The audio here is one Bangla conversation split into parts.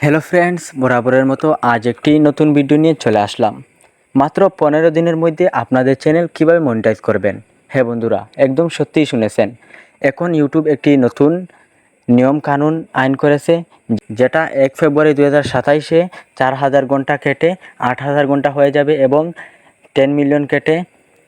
হ্যালো ফ্রেন্ডস, বরাবরের মতো আজ একটি নতুন ভিডিও নিয়ে চলে আসলাম। মাত্র 15 দিনের মধ্যে আপনাদের চ্যানেল কিভাবে মনিটাইজ করবেন। হ্যাঁ বন্ধুরা, একদম সত্যিই শুনেছেন। এখন ইউটিউব একটি নতুন নিয়ম কানুন আইন করেছে, যেটা 1 ফেব্রুয়ারি 2027-এ 4000 ঘন্টা কেটে 8000 ঘন্টা হয়ে যাবে এবং 10 মিলিয়ন কেটে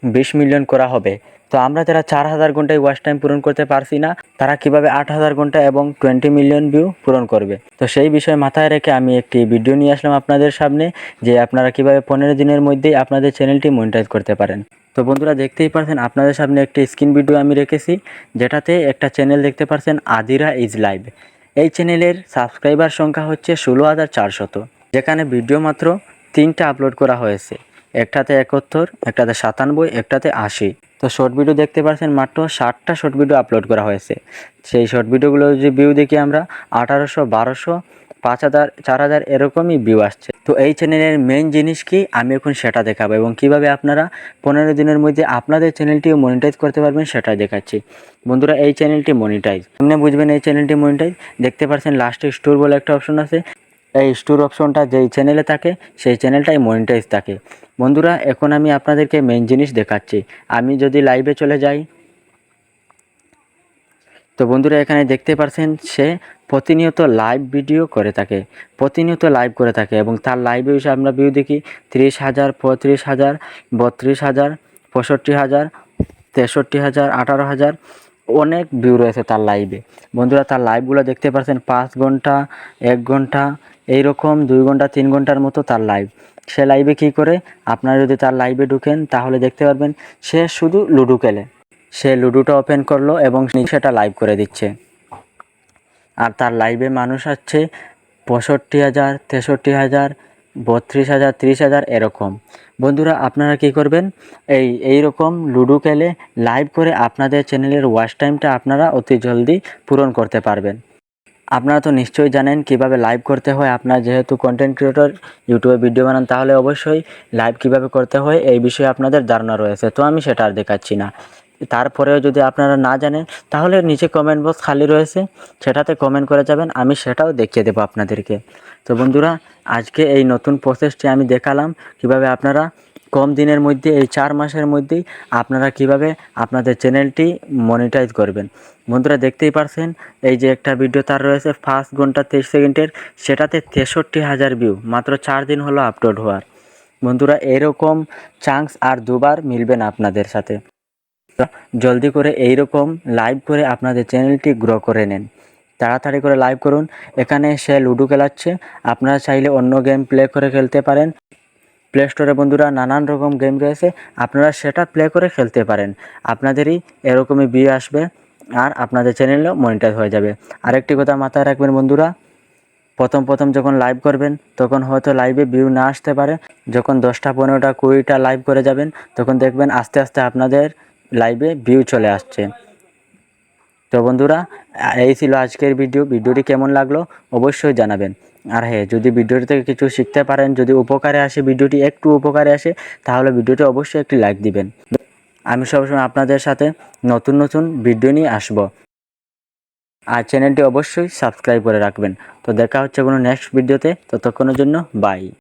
20 মিলিয়ন করা হবে। তো আমরা যারা 4000 ঘন্টায় ওয়াচ টাইম পূরণ করতে পারছি না, তারা কিভাবে 8000 ঘন্টা এবং 20 মিলিয়ন ভিউ পূরণ করবে। তো সেই বিষয় মাথায় রেখে আমি একটি ভিডিও নিয়ে আসলাম আপনাদের সামনে, যে আপনারা কিভাবে 15 দিনের মধ্যেই আপনাদের চ্যানেলটি মনিটাইজ করতে পারেন। তো বন্ধুরা, দেখতেই পারছেন আপনাদের সামনে একটি স্ক্রিন ভিডিও আমি রেখেছি, যেটাতে একটা চ্যানেল দেখতে পারছেন, আদিরা ইজ লাইভ। এই চ্যানেলের সাবস্ক্রাইবার সংখ্যা হচ্ছে 16,400, যেখানে ভিডিও মাত্র 3টা আপলোড করা হয়েছে। একটাতে 71, একটাতে 97, একটাতে 80। তো শর্ট ভিডিও দেখতে পাচ্ছেন, মাত্র 60টা শর্ট ভিডিও আপলোড করা হয়েছে। সেই শর্ট ভিডিওগুলো যে ভিউ দেখি আমরা 1800, 1200, 5000, 4000 এরকমই ভিউ আসছে। তো এই চ্যানেলের মেইন জিনিস কি, আমি এখন সেটা দেখাবো এবং কিভাবে আপনারা 15 দিনের মধ্যে আপনাদের চ্যানেলটিও মনিটাইজ করতে পারবেন সেটাই দেখাচ্ছি। বন্ধুরা, এই চ্যানেলটি মনিটাইজ আপনি বুঝবেন। এই চ্যানেলটি মনিটাইজ দেখতে পাচ্ছেন, লাস্টে স্টোর বলে একটা অপশন আছে। এই স্টোর অপশনটা যেই চ্যানেলে থাকে সেই চ্যানেলটাই মনিটাইজ থাকে। বন্ধুরা, এখন আমি আপনাদেরকে মেইন জিনিস দেখাচ্ছি। আমি যদি লাইভে চলে যাই, তো বন্ধুরা এখানে দেখতে পাচ্ছেন, সে প্রতিনিয়ত লাইভ ভিডিও করে থাকে, প্রতিনিয়ত লাইভ করে থাকে এবং তার লাইভে এসে আমরা ভিউ দেখি 30,000, 35,000, 32,000, 65,000, 63,000, 18,000, অনেক ভিউ রয়েছে তার লাইভে। বন্ধুরা, তার লাইভগুলো দেখতে পাচ্ছেন 5 ঘন্টা, 1 ঘন্টা, এইরকম 2 ঘন্টা 3 ঘন্টার মতো তার লাইভ। সে লাইভে কী করে, আপনারা যদি তার লাইভে ঢুকেন তাহলে দেখতে পারবেন সে শুধু লুডো খেলে। সে লুডোটা ওপেন করলো এবং সেটা লাইভ করে দিচ্ছে। আর তার লাইভে মানুষ আসছে 65,000, 63,000, 32,000, 30,000 এরকম। বন্ধুরা, আপনারা কি করবেন, এইরকম লুডো খেলে লাইভ করে আপনাদের চ্যানেলের ওয়াচ টাইমটা আপনারা অতি জলদি পূরণ করতে পারবেন। আপনারা তো নিশ্চয়ই জানেন কিভাবে লাইভ করতে হয়। আপনারা যেহেতু কন্টেন্ট ক্রিয়েটর, ইউটিউবে ভিডিও বানান, তাহলে অবশ্যই লাইভ কিভাবে করতে হয় এই বিষয়ে আপনাদের ধারণা রয়েছে। তো আমি সেটা আর দেখাচ্ছি না। তারপরেও যদি আপনারা না জানেন, তাহলে নিচে কমেন্ট বক্স খালি রয়েছে, সেটাতে কমেন্ট করে যাবেন, আমি সেটাও দেখিয়ে দেবো আপনাদেরকে। তো বন্ধুরা, আজকে এই নতুন প্রসেসটি আমি দেখালাম, কিভাবে আপনারা কম দিনের মধ্যে, এই 4 মাসের মধ্যেই আপনারা কিভাবে আপনাদের চ্যানেলটি মনিটাইজ করবেন। বন্ধুরা, দেখতেই পারছেন, এই যে একটা ভিডিও তার রয়েছে 5 ঘন্টা 23 সেকেন্ডের, সেটাতে 63,000 ভিউ, মাত্র 4 দিন হলো আপলোড হওয়ার। বন্ধুরা, এরকম চান্স আর দুবার মিলবে না আপনাদের সাথে। জলদি করে এইরকম লাইভ করে আপনাদের চ্যানেলটি গ্রো করে নেন। তাড়াতাড়ি করে লাইভ করুন। এখানে সে লুডো খেলাচ্ছে, আপনারা চাইলে অন্য গেম প্লে করে খেলতে পারেন। প্লে স্টোরে বন্ধুরা নানান রকম গেম রয়েছে, আপনারা সেটা প্লে করে খেলতে পারেন। আপনাদেরই এরকমই ভিউ আসবে আর আপনাদের চ্যানেলও মনিটাইজ হয়ে যাবে। আরেকটি কথা মাথায় রাখবেন বন্ধুরা, প্রথম যখন লাইভ করবেন তখন হয়তো লাইভে ভিউ না আসতে পারে। যখন 10টা, 15টা, 20টা লাইভ করে যাবেন, তখন দেখবেন আস্তে আস্তে আপনাদের লাইভে ভিউ চলে আসছে। তো বন্ধুরা, এই ছিল আজকের ভিডিওটি কেমন লাগলো অবশ্যই জানাবেন। আর হ্যাঁ, যদি ভিডিওটি থেকে কিছু শিখতে পারেন, যদি উপকারে আসে, ভিডিওটি একটু উপকারে আসে, তাহলে ভিডিওটি অবশ্যই একটি লাইক দিবেন। আমি সবসময় আপনাদের সাথে নতুন ভিডিও নিয়ে আসব। আর চ্যানেলটি অবশ্যই সাবস্ক্রাইব করে রাখবেন। তো দেখা হচ্ছে কোনো নেক্সট ভিডিওতে, ততক্ষণের জন্য বাই।